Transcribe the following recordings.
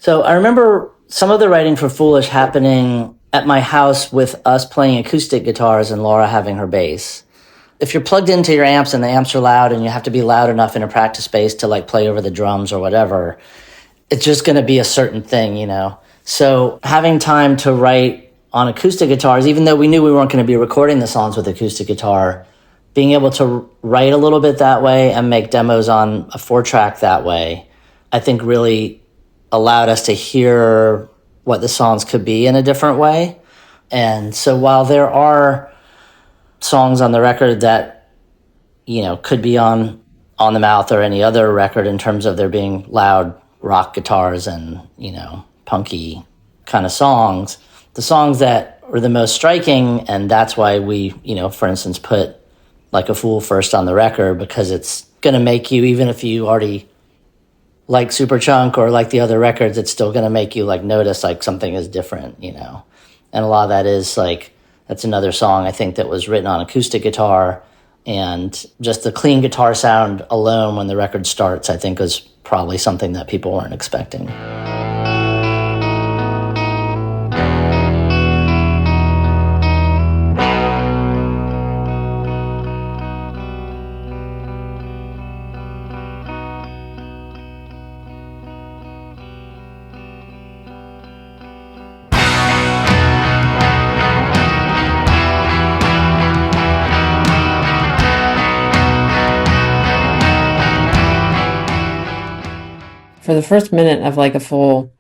So I remember some of the writing for Foolish happening at my house with us playing acoustic guitars and Laura having her bass. If you're plugged into your amps and the amps are loud and you have to be loud enough in a practice space to like play over the drums or whatever, it's just going to be a certain thing, you know? So having time to write on acoustic guitars, even though we knew we weren't going to be recording the songs with acoustic guitar, being able to write a little bit that way and make demos on a 4-track that way, I think really allowed us to hear what the songs could be in a different way. And so while there are songs on the record that, you know, could be on the Mouth or any other record in terms of there being loud rock guitars and, you know, punky kind of songs, the songs that were the most striking, and that's why we, you know, for instance, put Like a Fool first on the record, because it's going to make you, even if you already like Superchunk or like the other records, it's still going to make you like notice like something is different, you know. And a lot of that is like, that's another song I think that was written on acoustic guitar, and just the clean guitar sound alone when the record starts, I think is probably something that people weren't expecting. For the first minute of Like a Fool,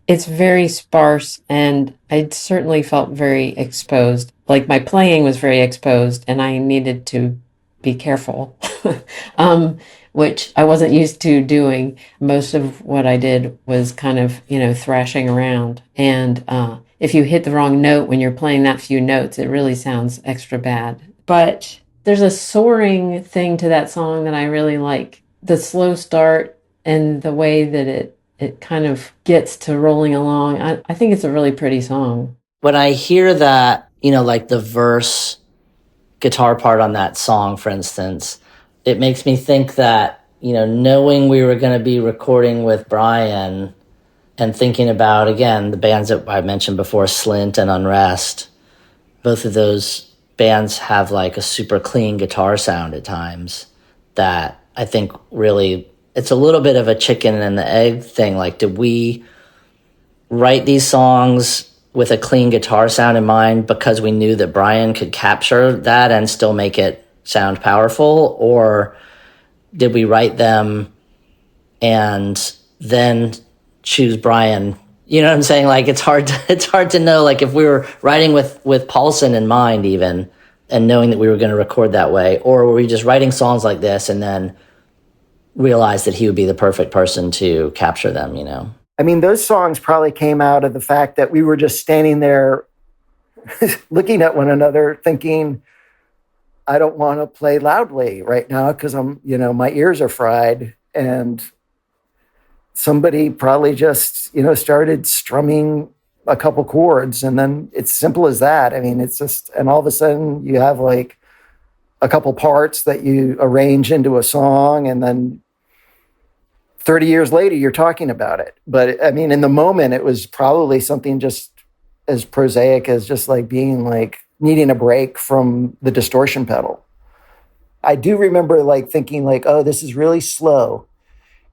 it's very sparse, and I certainly felt very exposed. Like my playing was very exposed, and I needed to be careful, which I wasn't used to doing. Most of what I did was kind of, you know, thrashing around. And if you hit the wrong note when you're playing that few notes, it really sounds extra bad. But there's a soaring thing to that song that I really like. The slow start and the way that it kind of gets to rolling along. I think it's a really pretty song. When I hear that, you know, like the verse guitar part on that song, for instance, it makes me think that, you know, knowing we were going to be recording with Brian and thinking about, again, the bands that I mentioned before, Slint and Unrest, both of those bands have like a super clean guitar sound at times that I think really, it's a little bit of a chicken and the egg thing. Like, did we write these songs with a clean guitar sound in mind because we knew that Brian could capture that and still make it sound powerful? Or did we write them and then choose Brian? You know what I'm saying? Like, it's hard to know, like, if we were writing with Paulson in mind even, and knowing that we were going to record that way, or were we just writing songs like this and then realized that he would be the perfect person to capture them, you know? I mean, those songs probably came out of the fact that we were just standing there looking at one another thinking, I don't want to play loudly right now because I'm, you know, my ears are fried. And somebody probably just, you know, started strumming a couple chords, and then it's simple as that. I mean, it's just, and all of a sudden you have like a couple parts that you arrange into a song, and then 30 years later, you're talking about it. But I mean, in the moment, it was probably something just as prosaic as just like being like needing a break from the distortion pedal. I do remember like thinking like, oh, this is really slow.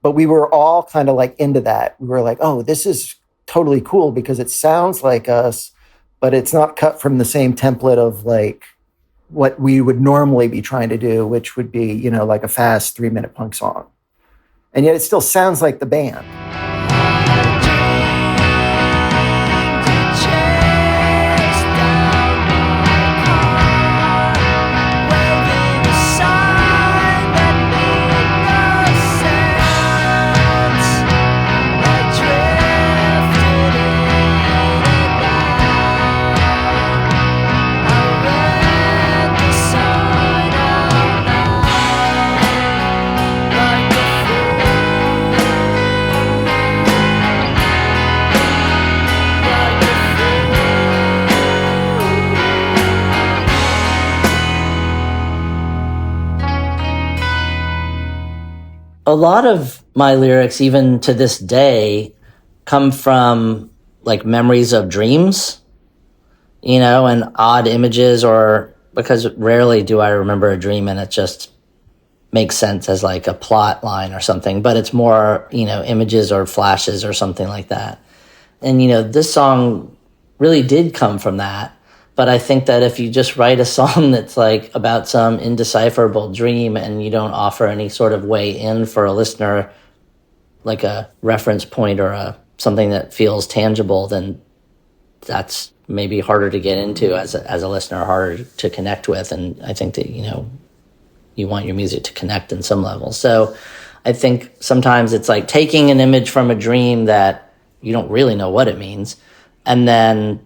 But we were all kind of like into that. We were like, oh, this is totally cool because it sounds like us, but it's not cut from the same template of like what we would normally be trying to do, which would be, you know, like a fast 3-minute punk song. And yet it still sounds like the band. A lot of my lyrics, even to this day, come from like memories of dreams, and odd images, or because rarely do I remember a dream and it just makes sense as like a plot line or something, but it's more, images or flashes or something like that. And, this song really did come from that. But I think that if you just write a song that's like about some indecipherable dream and you don't offer any sort of way in for a listener, like a reference point or something that feels tangible, then that's maybe harder to get into as a listener, harder to connect with. And I think that, you want your music to connect in some level. So I think sometimes it's like taking an image from a dream that you don't really know what it means, and then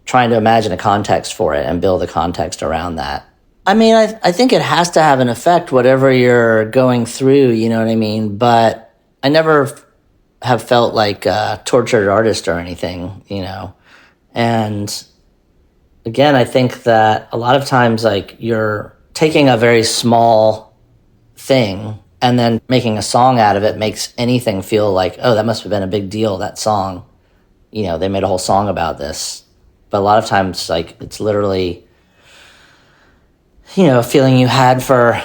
trying to imagine a context for it and build a context around that. I mean, I think it has to have an effect, whatever you're going through, you know what I mean? But I never have felt like a tortured artist or anything, And again, I think that a lot of times, like, you're taking a very small thing and then making a song out of it makes anything feel like, oh, that must have been a big deal, that song. They made a whole song about this. But a lot of times, like, it's literally, a feeling you had for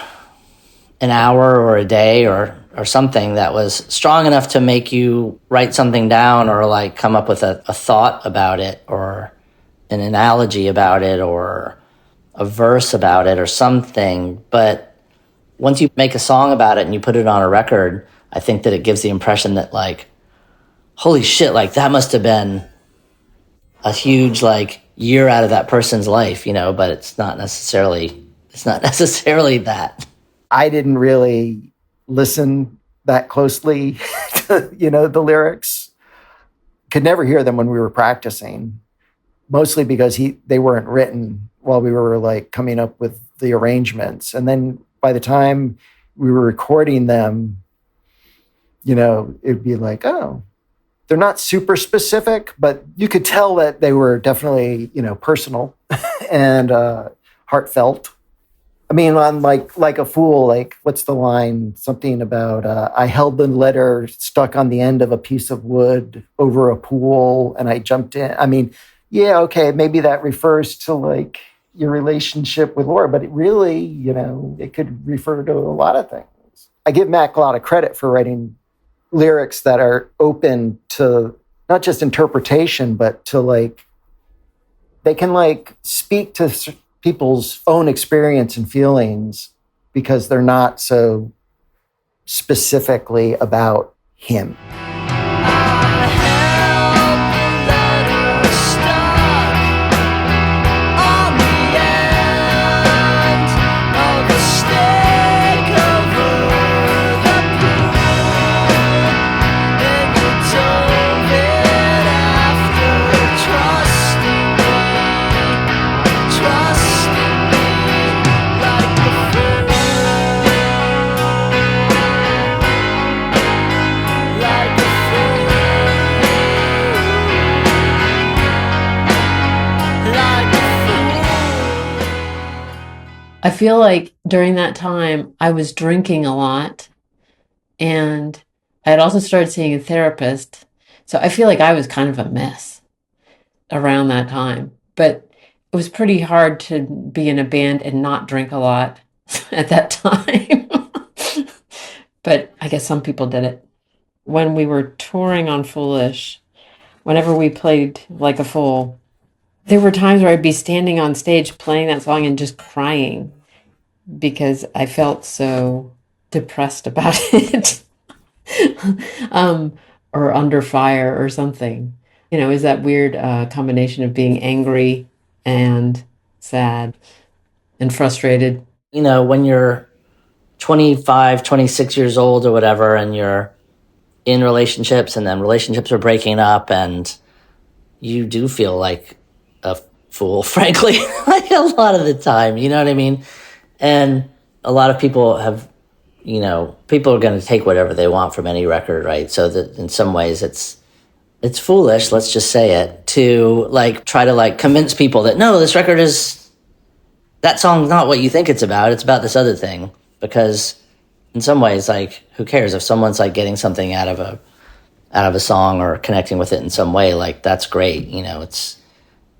an hour or a day or something that was strong enough to make you write something down or like come up with a thought about it or an analogy about it or a verse about it or something. But once you make a song about it and you put it on a record, I think that it gives the impression that, like, holy shit, like, that must have been a huge, like, year out of that person's life, but it's not necessarily that. I didn't really listen that closely to, the lyrics. Could never hear them when we were practicing, mostly because they weren't written while we were like coming up with the arrangements. And then by the time we were recording them, it'd be like, oh, they're not super specific, but you could tell that they were definitely, personal and heartfelt. I mean, on like a fool, like, what's the line? Something about, I held the letter stuck on the end of a piece of wood over a pool and I jumped in. I mean, yeah, okay, maybe that refers to like your relationship with Laura, but it really, it could refer to a lot of things. I give Mac a lot of credit for writing lyrics that are open to not just interpretation, but to like, they can like speak to people's own experience and feelings because they're not so specifically about him. I feel like during that time I was drinking a lot, and I had also started seeing a therapist. So I feel like I was kind of a mess around that time. But it was pretty hard to be in a band and not drink a lot at that time. But I guess some people did it. When we were touring on Foolish, whenever we played Like a Fool, there were times where I'd be standing on stage playing that song and just crying because I felt so depressed about it. Or under fire or something. Is that weird combination of being angry and sad and frustrated. When you're 25, 26 years old or whatever, and you're in relationships and then relationships are breaking up and you do feel like a fool, frankly, like a lot of the time, you know what I mean? And a lot of people have, people are going to take whatever they want from any record, right? So that in some ways it's foolish, let's just say it, to like try to like convince people that no, this record that song's not what you think it's about this other thing. Because in some ways, like, who cares if someone's like getting something out of out of a song or connecting with it in some way, like that's great. It's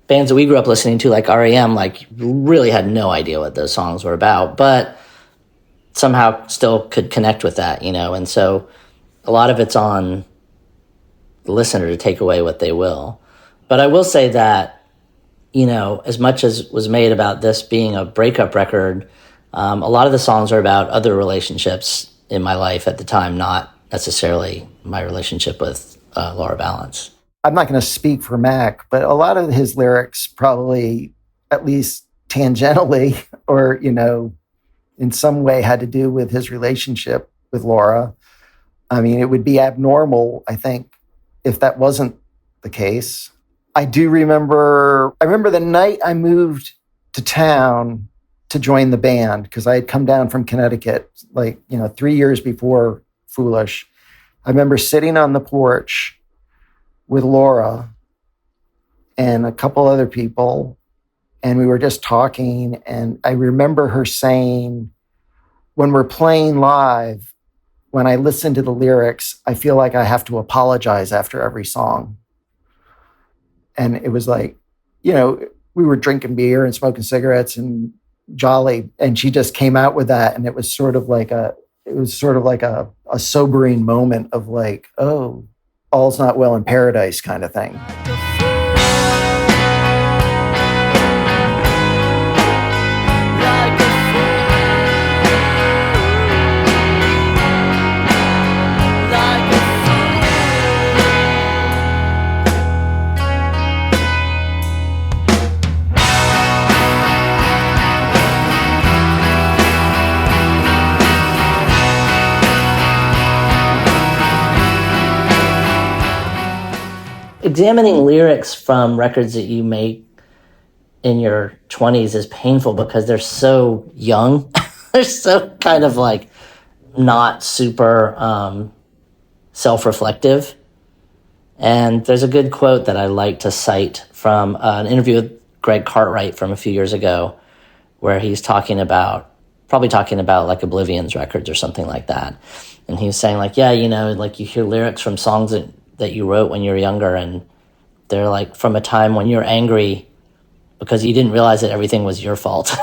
bands that we grew up listening to, like REM, like really had no idea what those songs were about, but somehow still could connect with that, and so a lot of it's on the listener to take away what they will. But I will say that, as much as was made about this being a breakup record, a lot of the songs are about other relationships in my life at the time, not necessarily my relationship with Laura Ballance. I'm not going to speak for Mac, but a lot of his lyrics probably, at least tangentially or, in some way had to do with his relationship with Laura. I mean, it would be abnormal, I think, if that wasn't the case. I remember the night I moved to town to join the band, because I had come down from Connecticut, 3 years before Foolish. I remember sitting on the porch with Laura and a couple other people, and we were just talking. And I remember her saying, when we're playing live, when I listen to the lyrics, I feel like I have to apologize after every song. And it was like, we were drinking beer and smoking cigarettes and jolly. And she just came out with that. And it was sort of like a sobering moment of like, oh, all's not well in paradise kind of thing. Examining lyrics from records that you make in your 20s is painful because they're so young. They're so kind of like not super self-reflective. And there's a good quote that I like to cite from an interview with Greg Cartwright from a few years ago, where he's probably talking about like Oblivion's records or something like that. And he was saying like, yeah, like you hear lyrics from songs that you wrote when you were younger, and they're like from a time when you're angry because you didn't realize that everything was your fault.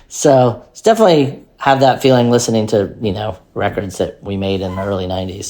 So it's definitely have that feeling listening to, records that we made in the early 90s.